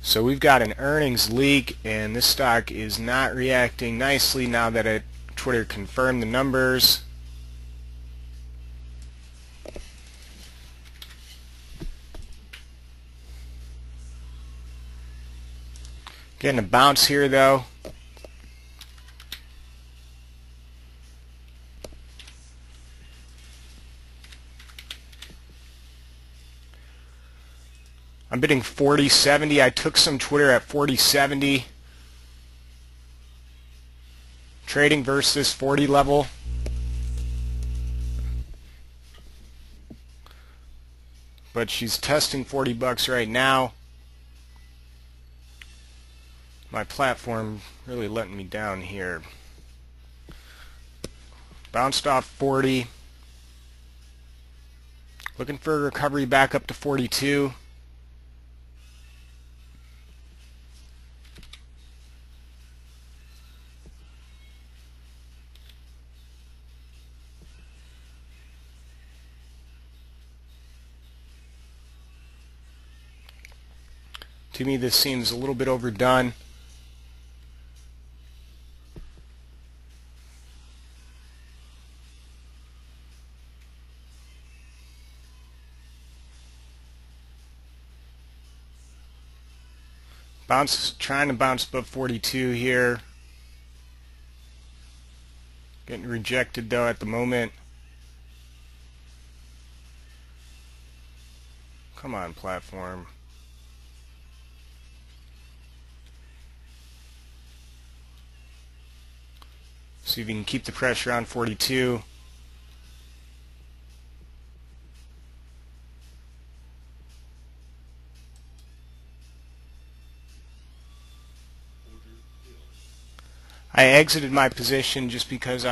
So we've got an earnings leak, and this stock is not reacting nicely now that Twitter confirmed the numbers. Getting a bounce here though. I'm bidding 40.70. I took some Twitter at 40.70. Trading versus this 40 level. But she's testing 40 bucks right now. My platform really letting me down here. Bounced off 40. Looking for a recovery back up to 42. To me, this seems a little bit overdone. Trying to bounce above 42 here. Getting rejected though at the moment. Come on, platform. See if you can keep the pressure on 42. I exited my position just because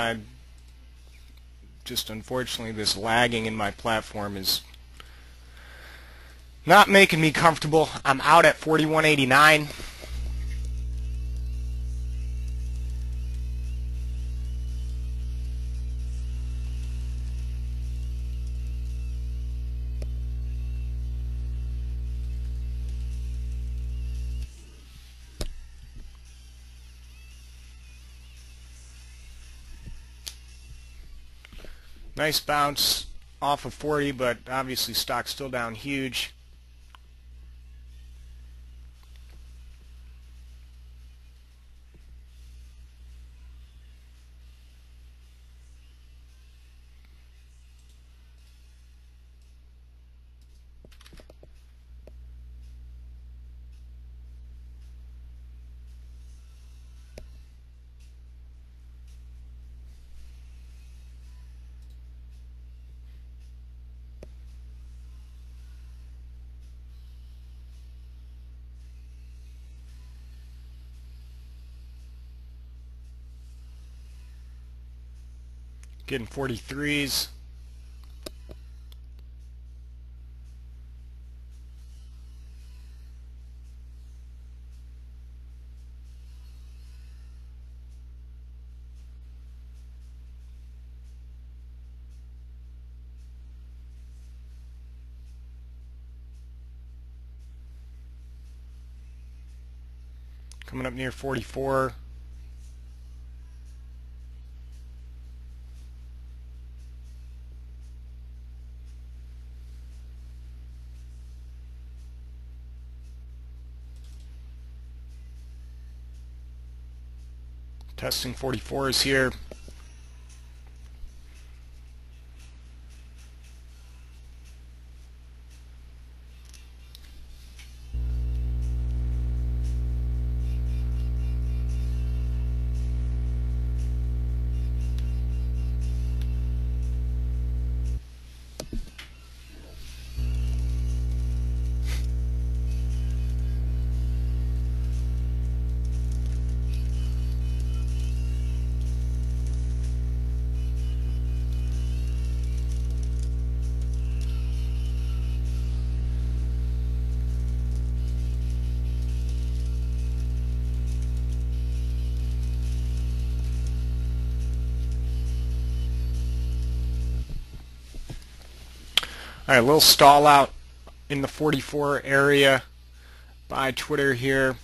unfortunately this lagging in my platform is not making me comfortable. I'm out at 41.89. Nice bounce off of 40, but obviously stock's still down huge. Getting 43s. Coming up near 44. Testing 44s here. Alright, a little stall out in the 44 area. buy Twitter here.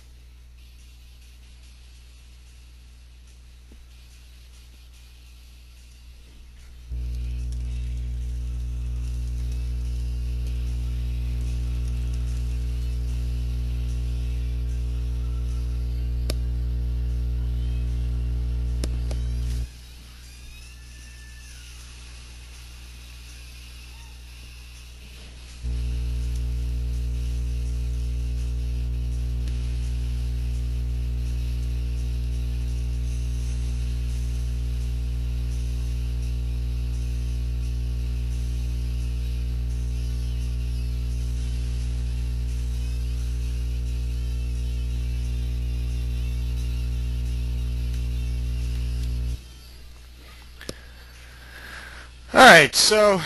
Alright, so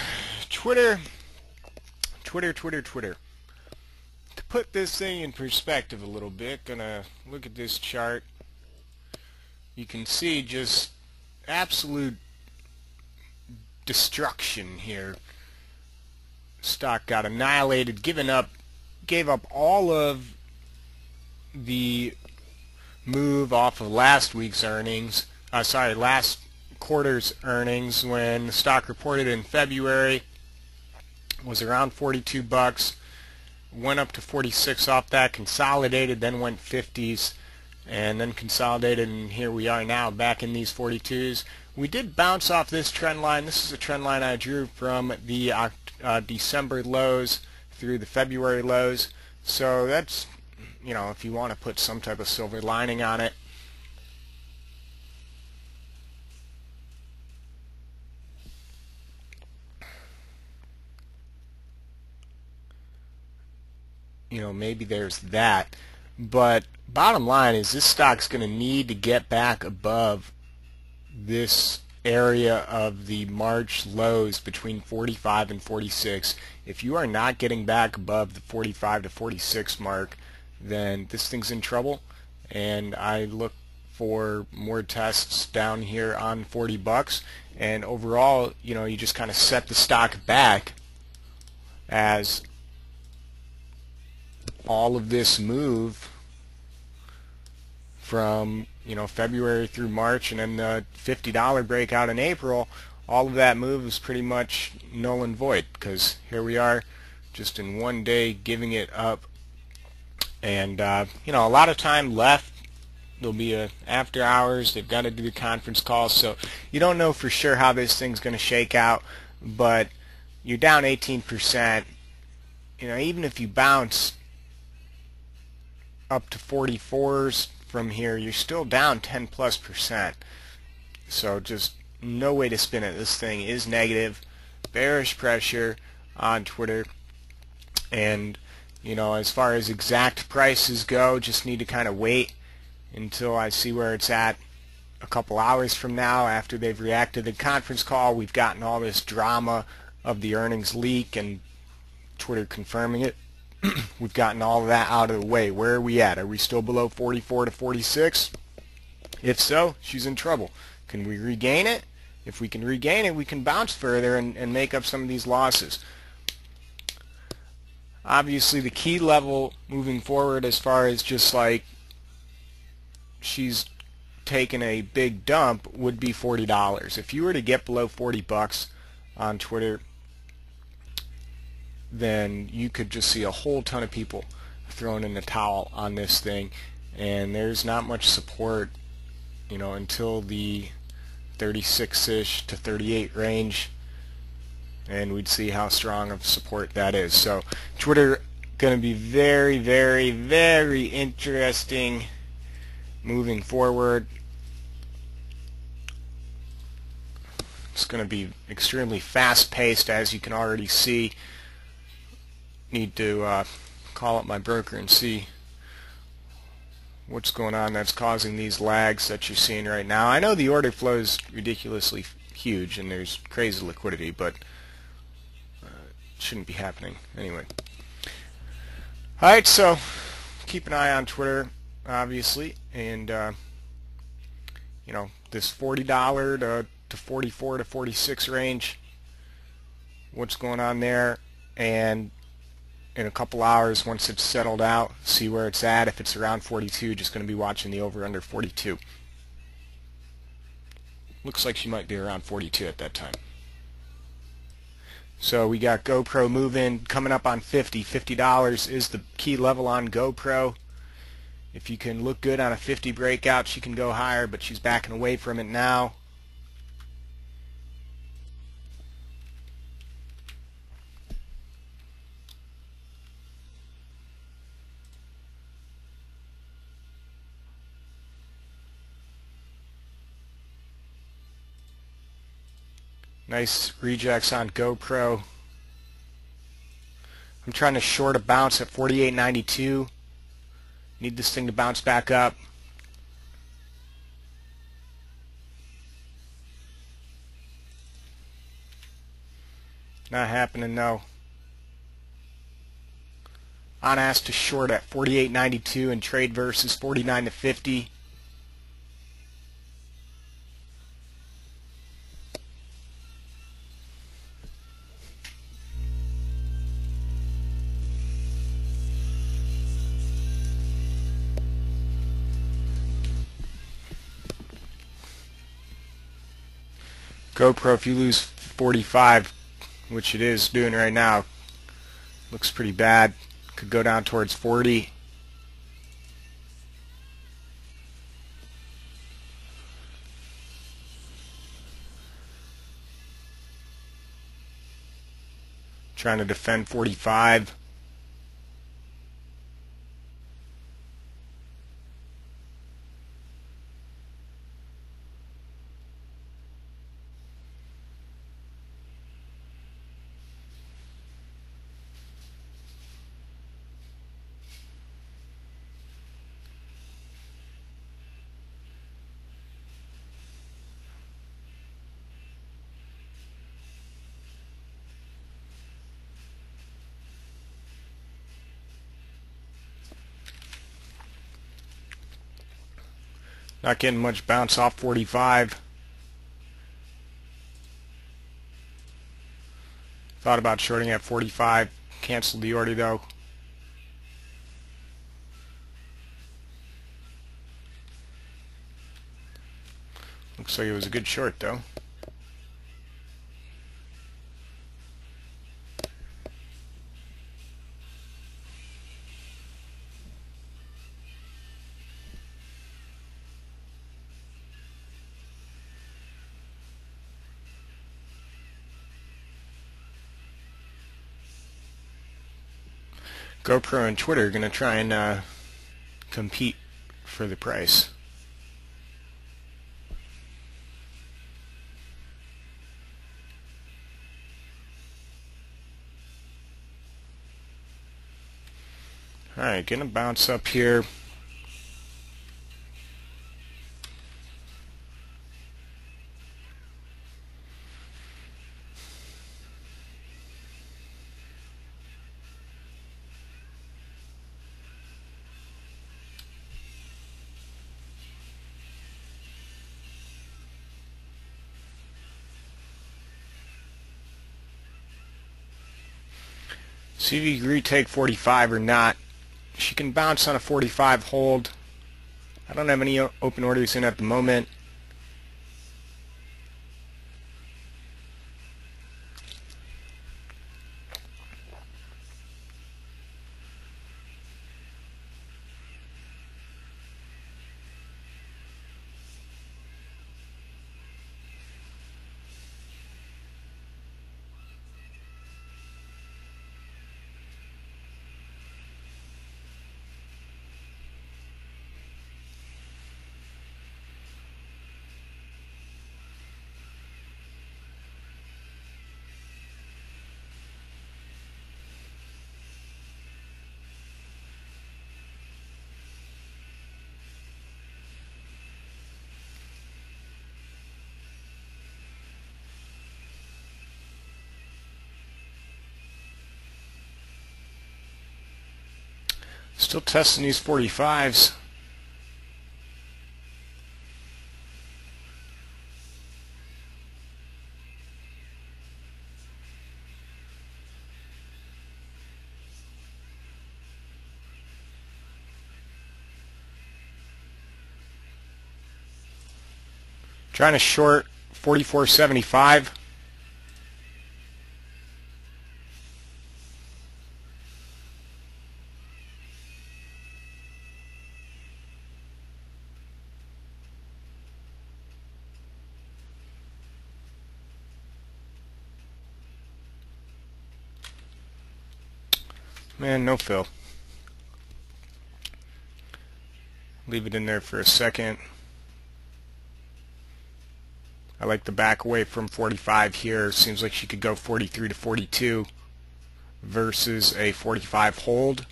Twitter. To put this thing in perspective a little bit, gonna look at this chart. You can see just absolute destruction here. Stock got annihilated, gave up all of the move off of last week's earnings. Last quarter's earnings, when the stock reported in February was around 42 bucks, went up to 46 off that, consolidated, then went 50s, and then consolidated, and here we are now back in these 42s. We did bounce off this trend line. This is a trend line I drew from the December lows through the February lows, so that's, if you want to put some type of silver lining on it. Maybe there's that, but bottom line is this stock's going to need to get back above this area of the March lows between 45 and 46. If you are not getting back above the 45 to 46 mark, then this thing's in trouble, and I look for more tests down here on 40 bucks, and overall, you just kind of set the stock back as all of this move from February through March, and then the $50 breakout in April, all of that move is pretty much null and void, because here we are just in one day giving it up. And a lot of time left. There'll be a after hours. They've got to do the conference call, so you don't know for sure how this thing's going to shake out, but you're down 18%. Even if you bounce up to 44s from here, you're still down 10+%. So just no way to spin it. This thing is negative, bearish pressure on Twitter, and as far as exact prices go, just need to kind of wait until I see where it's at a couple hours from now after they've reacted to the conference call. We've gotten all this drama of the earnings leak and Twitter confirming it. We've gotten all of that out of the way. Where are we at? Are we still below 44 to 46? If so, she's in trouble. Can we regain it? If we can regain it, we can bounce further and make up some of these losses. Obviously, the key level moving forward, as far as just like she's taken a big dump, would be $40. If you were to get below 40 bucks on Twitter, then you could just see a whole ton of people throwing in the towel on this thing, and there's not much support until the 36-ish to 38 range, and we'd see how strong of support that is. So Twitter going to be very, very, very interesting moving forward. It's going to be extremely fast-paced, as you can already see. Need to call up my broker and see what's going on that's causing these lags that you're seeing right now. I know the order flow is ridiculously huge and there's crazy liquidity, but it shouldn't be happening anyway. Alright, so keep an eye on Twitter, obviously, and this $40 to 44 to 46 range, what's going on there, and in a couple hours once it's settled out, see where it's at. If it's around 42, just going to be watching the over under 42. Looks like she might be around 42 at that time. So we got GoPro moving, coming up on 50. $50 is the key level on GoPro. If you can look good on a 50 breakout, she can go higher, but she's backing away from it now. Nice rejects on GoPro. I'm trying to short a bounce at 48.92. Need this thing to bounce back up. Not happening, no. On asked to short at 48.92 and trade versus 49 to 50. GoPro, if you lose 45, which it is doing right now, looks pretty bad. Could go down towards 40. Trying to defend 45. Not getting much bounce off 45. Thought about shorting at 45. Canceled the order though. Looks like it was a good short though. GoPro and Twitter are going to try and compete for the price. Alright, gonna bounce up here. See if you retake 45 or not. She can bounce on a 45 hold. I don't have any open orders in at the moment. Still testing these 45s. Trying to short 44.75. Man, no fill. Leave it in there for a second. I like the back away from 45 here. Seems like she could go 43 to 42 versus a 45 hold.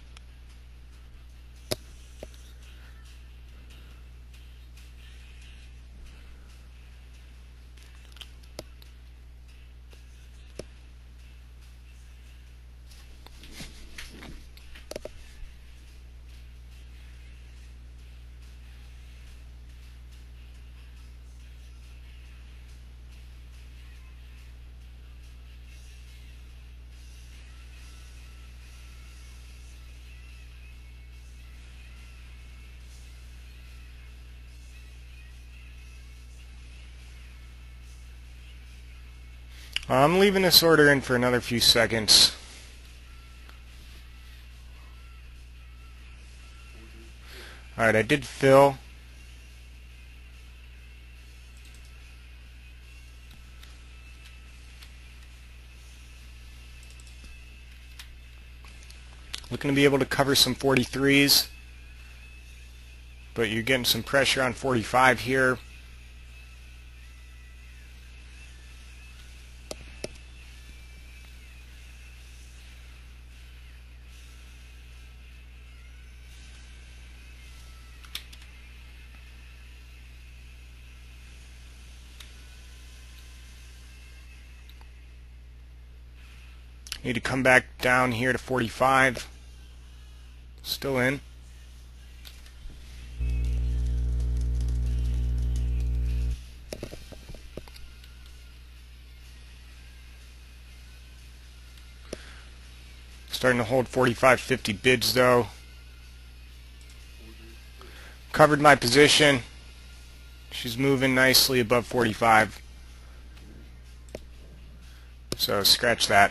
I'm leaving this order in for another few seconds. Alright, I did fill. Looking to be able to cover some 43s, but you're getting some pressure on 45 here. Need to come back down here to 45. Still in. Starting to hold 45.50 bids though. Covered my position. She's moving nicely above 45. So scratch that.